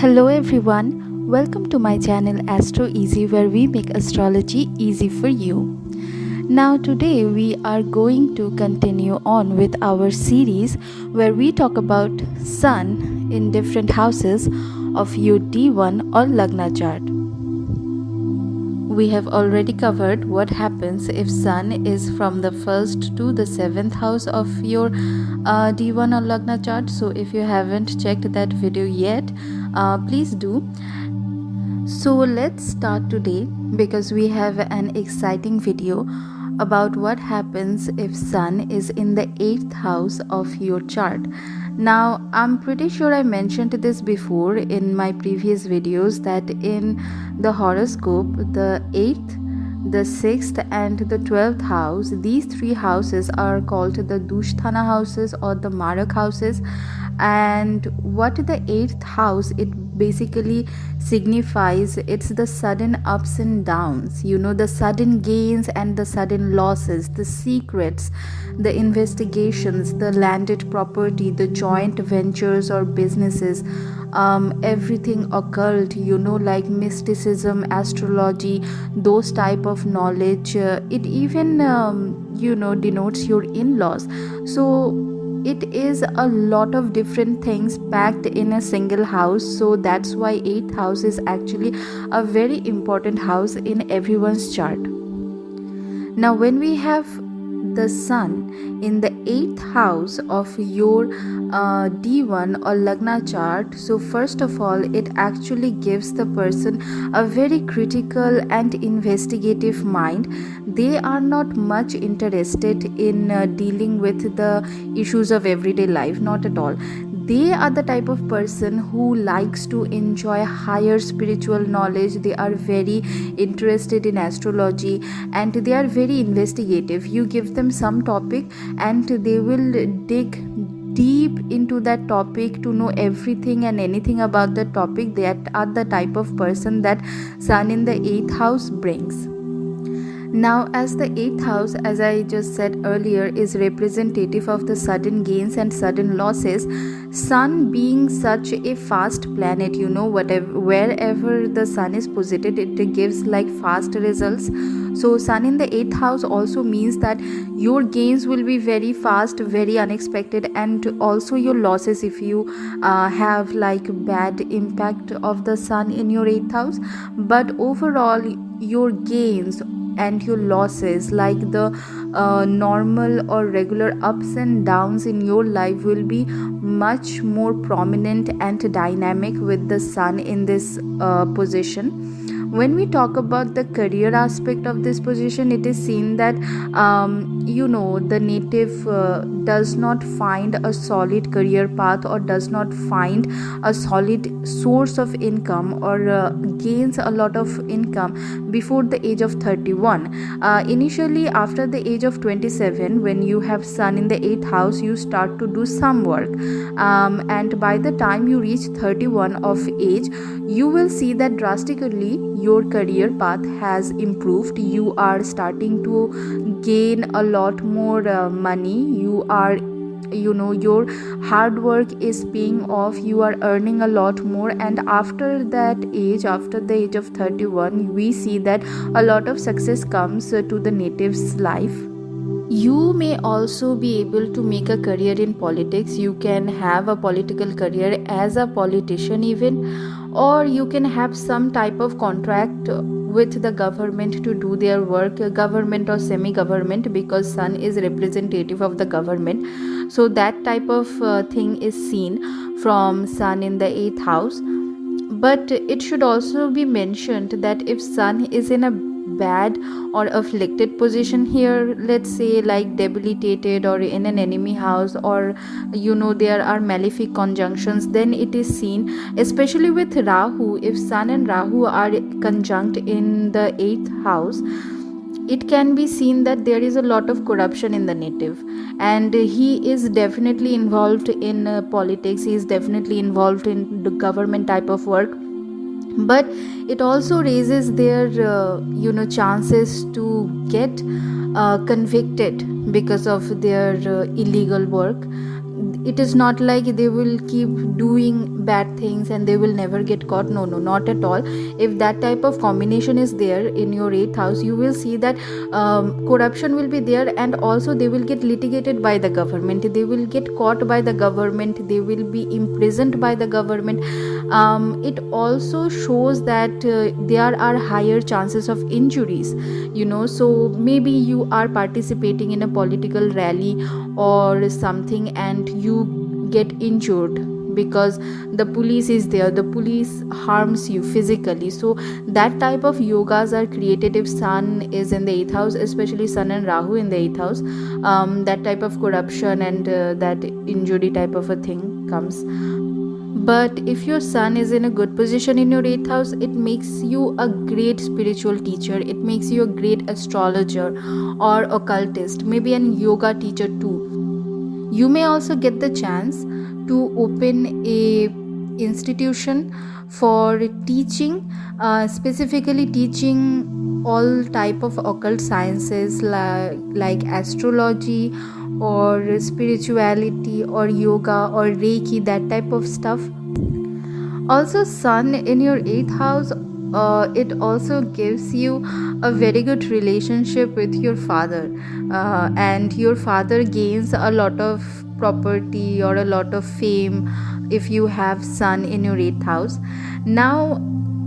Hello everyone, welcome to my channel AstroEZ where we make astrology easy for you. Now today we are going to continue on with our series where we talk about Sun in different houses of your D1 or Lagna chart. We have already covered what happens if Sun is from the 1st to the 7th house of your D1 or Lagna chart. So if you haven't checked that video yet, please do. So let's start today because we have an exciting video about what happens if Sun is in the 8th house of your chart. Now I'm pretty sure I mentioned this before in my previous videos that in the horoscope, the 8th, the 6th and the 12th house, these three houses are called the Dusthana houses or the Marak houses. And what the 8th house, it basically signifies, it's the sudden ups and downs, the sudden gains and the sudden losses, the secrets, the investigations, the landed property, the joint ventures or businesses, everything occult, like mysticism, astrology, those type of knowledge. It even denotes your in-laws. So it is a lot of different things packed in a single house. So that's why 8th house is actually a very important house in everyone's chart. Now when we have the Sun in the 8th house of your D1 or Lagna chart, so first of all, it actually gives the person a very critical and investigative mind. They are not much interested in dealing with the issues of everyday life, not at all. They are the type of person who likes to enjoy higher spiritual knowledge. They are very interested in astrology and they are very investigative. You give them some topic and they will dig deep into that topic to know everything and anything about the topic. They are the type of person that Sun in the 8th house brings. Now, as the 8th house, as I just said earlier, is representative of the sudden gains and sudden losses, Sun being such a fast planet, wherever the Sun is posited, it gives like fast results. So Sun in the 8th house also means that your gains will be very fast, very unexpected, and also your losses if you have like bad impact of the Sun in your 8th house. But overall, your gains and your losses, like the normal or regular ups and downs in your life, will be much more prominent and dynamic with the Sun in this position. When we talk about the career aspect of this position, it is seen that the native does not find a solid career path or does not find a solid source of income or gains a lot of income before the age of 31. Initially, after the age of 27, when you have Sun in the 8th house, you start to do some work, and by the time you reach 31 of age, you will see that drastically your career path has improved. You are starting to gain a lot more money. You are your hard work is paying off. You are earning a lot more, and after that age, after the age of 31, we see that a lot of success comes to the native's life. You may also be able to make a career in politics. You can have a political career as a politician even, or you can have some type of contract with the government to do their work, government or semi-government, because Sun is representative of the government. So that type of thing is seen from Sun in the 8th house. But it should also be mentioned that if Sun is in a bad or afflicted position here, let's say like debilitated or in an enemy house, or there are malefic conjunctions, then it is seen, especially with Rahu, if Sun and Rahu are conjunct in the 8th house, it can be seen that there is a lot of corruption in the native, and he is definitely involved in politics. He is definitely involved in the government type of work. But it also raises their chances to get convicted because of their illegal work. it is not like they will keep doing bad things and they will never get caught. No, no, not at all. If that type of combination is there in your 8th house, you will see that corruption will be there, and also they will get litigated by the government, they will get caught by the government, they will be imprisoned by the government. It also shows that there are higher chances of injuries, so maybe you are participating in a political rally or something and you get injured because the police is there, the police harms you physically. So that type of yogas are created if sun is in the 8th house, especially sun and rahu in the 8th house. That type of corruption and that injury type of a thing comes. But if your sun is in a good position in your 8th house, it makes you a great spiritual teacher, it makes you a great astrologer or occultist, maybe an yoga teacher too. You may also get the chance to open a institution for teaching, specifically teaching all type of occult sciences like astrology or spirituality or yoga or reiki, that type of stuff. Also, sun in your 8th house, it also gives you a very good relationship with your father, and your father gains a lot of property or a lot of fame if you have sun in your 8th house. Now,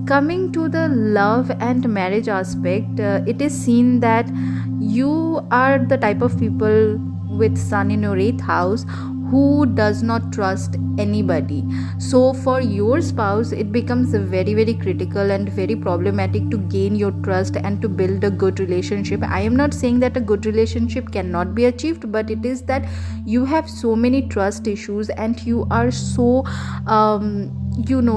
coming to the love and marriage aspect, it is seen that you are the type of people with sun in your 8th house who does not trust anybody. So for your spouse, it becomes very, very critical and very problematic to gain your trust and to build a good relationship. I am not saying that a good relationship cannot be achieved, but it is that you have so many trust issues and you are so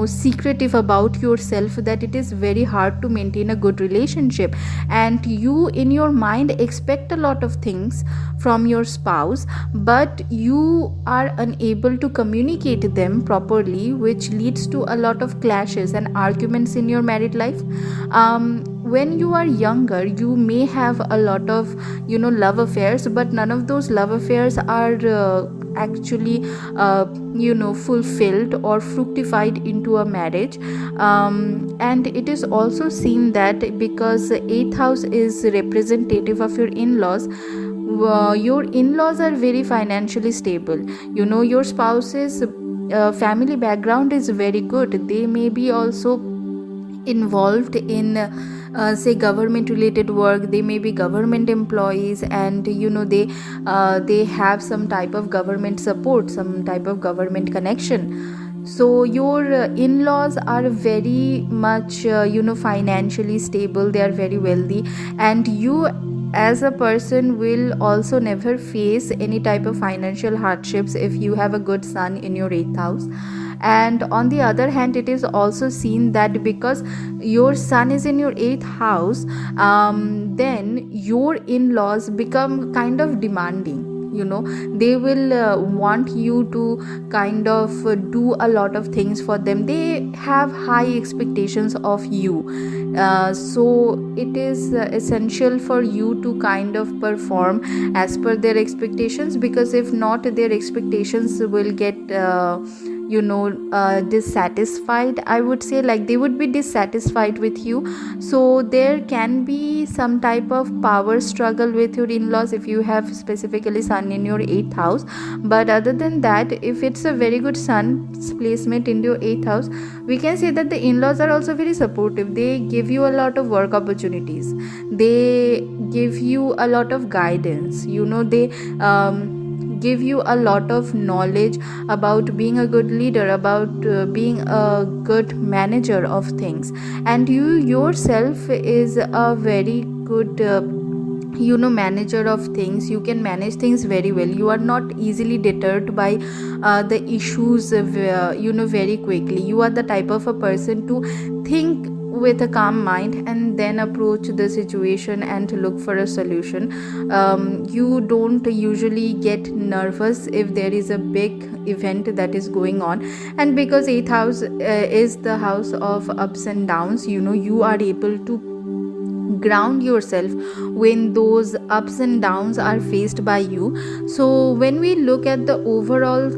secretive about yourself that it is very hard to maintain a good relationship, and you in your mind expect a lot of things from your spouse, but you are unable to communicate them properly, which leads to a lot of clashes and arguments in your married life. When you are younger, you may have a lot of love affairs, but none of those love affairs are actually fulfilled or fructified into a marriage. And it is also seen that because 8th house is representative of your in-laws, your in-laws are very financially stable. Your spouse's family background is very good. They may be also involved in say government related work, they may be government employees, and they have some type of government support, some type of government connection. So your in-laws are very much financially stable, they are very wealthy, and you as a person will also never face any type of financial hardships if you have a good sun in your 8th house. And on the other hand, it is also seen that because your sun is in your 8th house, then your in-laws become kind of demanding. They will want you to kind of do a lot of things for them. They have high expectations of you, so it is essential for you to kind of perform as per their expectations, because if not, their expectations will get dissatisfied. I would say, like, they would be dissatisfied with you. So there can be some type of power struggle with your in-laws if you have specifically sun in your 8th house. But other than that, if it's a very good sun placement in your 8th house, we can say that the in-laws are also very supportive. They give you a lot of work opportunities, they give you a lot of guidance, they give you a lot of knowledge about being a good leader, about being a good manager of things. And you yourself is a very good manager of things. You can manage things very well. You are not easily deterred by the issues very quickly. You are the type of a person to think with a calm mind and then approach the situation and look for a solution. You don't usually get nervous if there is a big event that is going on. And because 8th house is the house of ups and downs, you are able to ground yourself when those ups and downs are faced by you. So when we look at the overall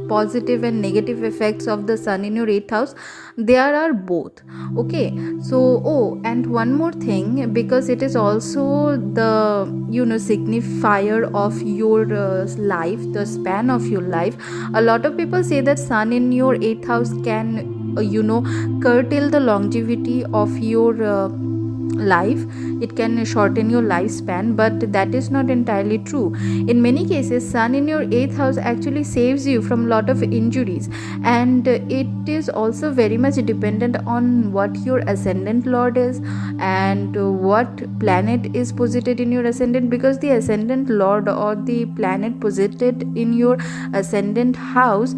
positive and negative effects of the sun in your 8th house. There are both. Okay, so and one more thing, because it is also the signifier of your life, the span of your life. A lot of people say that sun in your 8th house can curtail the longevity of your life. It can shorten your lifespan, but that is not entirely true. In many cases, sun in your 8th house actually saves you from a lot of injuries, and it is also very much dependent on what your ascendant lord is and what planet is posited in your ascendant, because the ascendant lord or the planet posited in your ascendant house,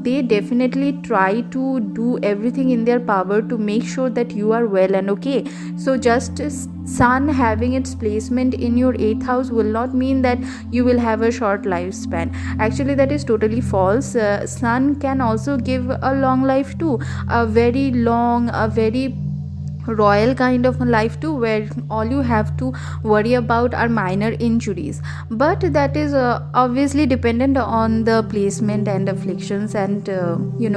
they definitely try to do everything in their power to make sure that you are well and okay. So just sun having its placement in your 8th house will not mean that you will have a short lifespan. Actually, that is totally false. Sun can also give a long life too, a very long, a very royal kind of a life too, where all you have to worry about are minor injuries. But that is obviously dependent on the placement and afflictions and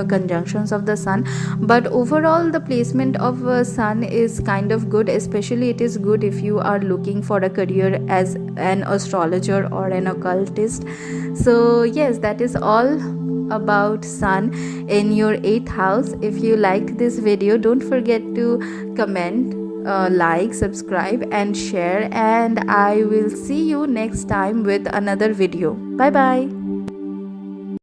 conjunctions of the sun. But overall, the placement of sun is kind of good. Especially it is good if you are looking for a career as an astrologer or an occultist. So yes, that is all about sun in your 8th house. If you liked this video, don't forget to comment, like, subscribe and share, and I will see you next time with another video. Bye bye.